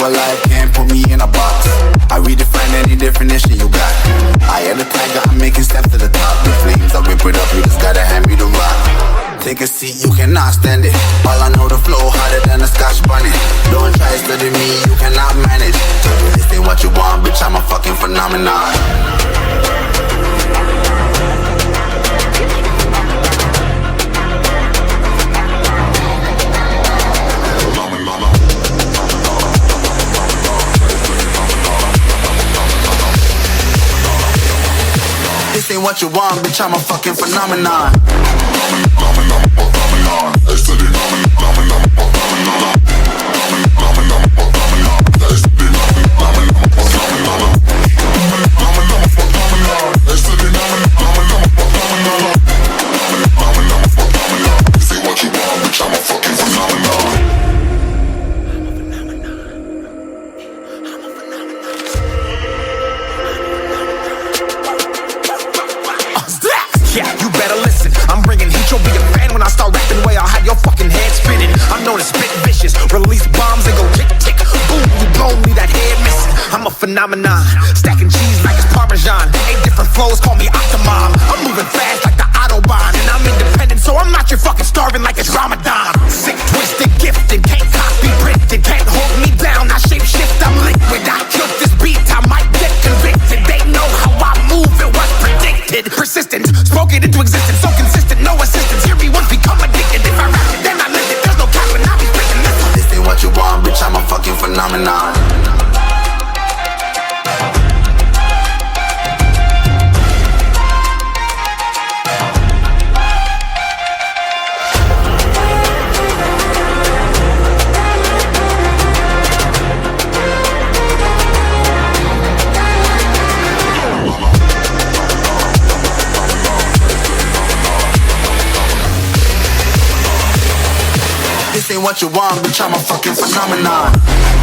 alive, can't put me in a box. I redefine any definition you got. I am the tiger, I'm making steps to the top. The flames, I whip it up, you just gotta hand me the rock. Take a seat, you cannot stand it. All I know, the flow harder than a Scotch bonnet. Don't try study me, you cannot manage. This ain't what you want, bitch, I'm a fucking phenomenon. This ain't what you want, bitch, I'm a fucking phenomenon. Yeah, you better listen. I'm bringing heat, you'll be a fan when I start rapping. Way I'll have your fucking head spinning. I'm known as spit vicious, release bombs and go tick tick. Boom, you blow me that head missing. I'm a phenomenon, stacking cheese like it's Parmesan. 8 different flows, call me Octomom. I'm moving fast like the Autobahn, and I'm independent, so I'm not your fucking starving like it's Ramadan. Sick, twisted, gifted, can't copy printed, can't hold me down. I shape shift, I'm liquid. I killed this beat, I might get convicted. They know how I move, it was predicted. Persistent, spoke it into existence, so consistent, no assistance. Hear me once, become addicted. If I rap it, then I live it. There's no cap when I be speaking this. This ain't what you want, bitch, I'm a fucking phenomenon. This ain't what you want, bitch, I'm a fucking phenomenon.